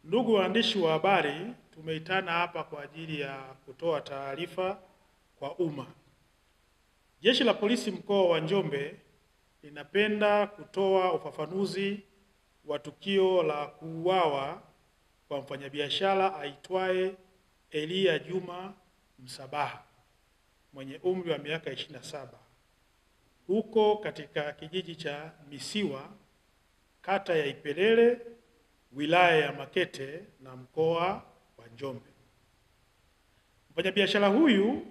Ndugu waandishi wa habari, tumeitana hapa kwa ajili ya kutoa taarifa kwa umma. Jeshi la Polisi mkoa wa Njombe linapenda kutoa ufafanuzi wa tukio la kuuawa kwa mfanyabiashara aitwaye Elia Juma Msabaha mwenye umri wa miaka 27 huko katika kijiji cha Misiwa, kata ya Ipelele, wilaya ya Makete na mkoa wa Njombe. Mfanyabiashara huyu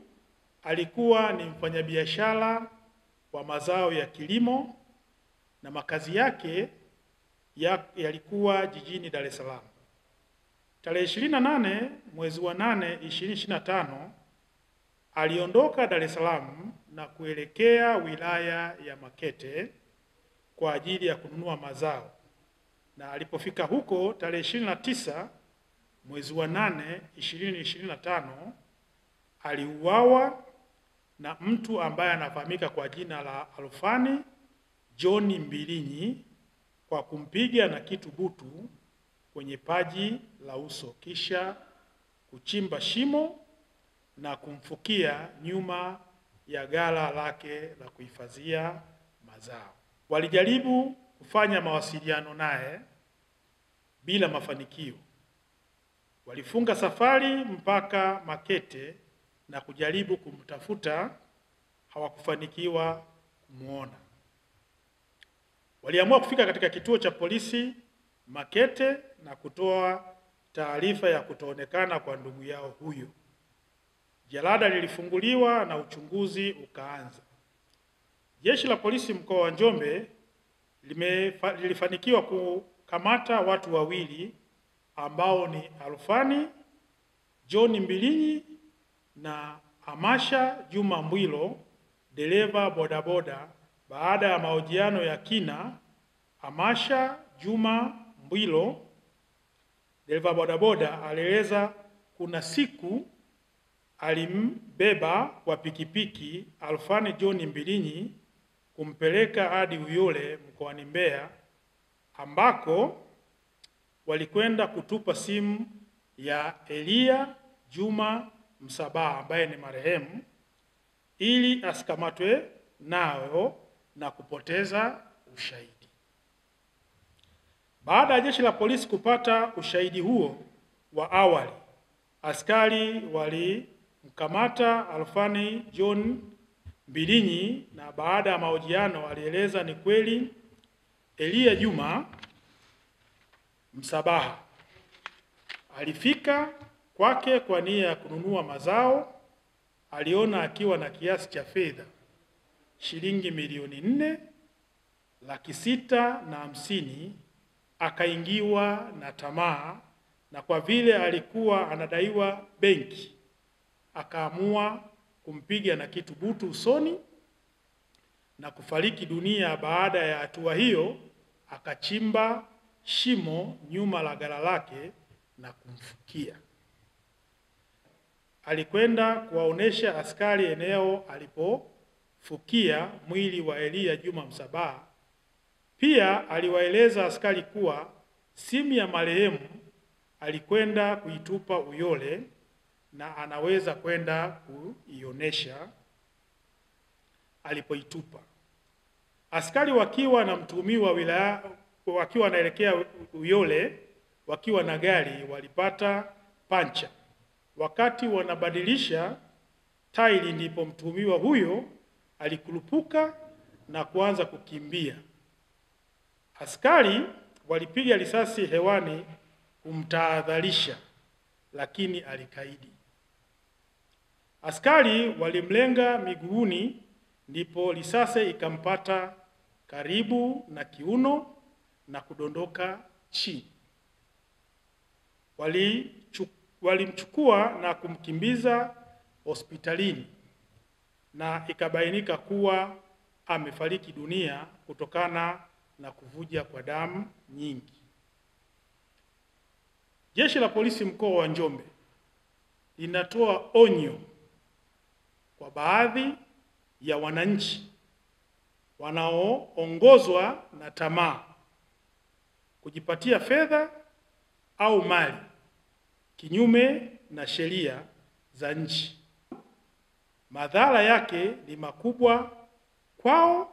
alikuwa ni mfanyabiashara wa mazao ya kilimo na makazi yake yalikuwa jijini Dar es Salaam. Tarehe 28 mwezi wa 8 2025 aliondoka Dar es Salaam na kuelekea wilaya ya Makete kwa ajili ya kununua mazao, na alipofika huko tarehe 29 mwezi wa 8 2025 aliuawa na mtu ambaye anafahamika kwa jina la Alfani John Mbilinyi kwa kumpiga na kitu butu kwenye paji la uso, kisha kuchimba shimo na kumfukia nyuma ya ghala lake la kuhifadhia mazao. Walijaribu kufanya mawasiliano naye bila mafanikio. Walifunga safari mpaka Makete na kujaribu kumtafuta, hawakufanikiwa kumuona. Waliamua kufika katika kituo cha polisi Makete na kutoa taarifa ya kutoonekana kwa ndugu yao huyo. Jalada lilifunguliwa na uchunguzi ukaanza. Jeshi la Polisi mkoa wa Njombe lilifanikiwa kukamata watu wawili ambao ni Alfani John Mbilinyi na Amasha Juma Mbwilo, dereva bodaboda. Baada ya mahojiano ya kina, Amasha Juma Mbwilo, dereva bodaboda, alieleza kuna siku alimbeba kwa pikipiki Alfani John Mbilinyi kumpeleka hadi Uyole mkoani Mbeya, ambako walikwenda kutupa simu ya Elia Juma Msabaha ambaye ni marehemu ili asikamatwe nayo na kupoteza ushahidi. Baada ya jeshi la polisi kupata ushahidi huo wa awali, askari walimkamata Alfani John Mbilinyi, na baada ya mahojiano alieleza ni kweli Elia Juma Msabaha alifika kwake kwa nia ya kununua mazao. Aliona akiwa na kiasi cha fedha shilingi milioni 4,650,000, akaingiwa na tamaa, na kwa vile alikuwa anadaiwa benki akaamua kumpiga na kitu butu usoni na kufariki dunia. Baada ya hatua hiyo, akachimba shimo nyuma la ghala lake na kumfukia. Alikwenda kuwaonesha askari eneo alipofukia mwili wa Elia Juma Msabaha. Pia aliwaeleza askari kuwa simu ya marehemu alikwenda kuitupa Uyole na anaweza kwenda kuionesha alipoitupa. Askari wakiwa na mtuhumiwa wakiwa wanaelekea Uyole wakiwa na gari walipata pancha. Wakati wanabadilisha tairi, ndipo mtuhumiwa huyo alikurupuka na kuanza kukimbia. Askari walipiga risasi hewani kumtahadharisha, lakini alikaidi. Askari walimlenga miguuni, ndipo risasi ikampata karibu na kiuno na kudondoka chini. Walimchukua na kumkimbiza hospitalini na ikabainika kuwa amefariki dunia kutokana na kuvuja kwa damu nyingi. Jeshi la Polisi mkoa wa Njombe linatoa onyo kwa baadhi ya wananchi wanaoongozwa na tamaa kujipatia fedha au mali kinyume na sheria za nchi. Madhara yake ni makubwa kwao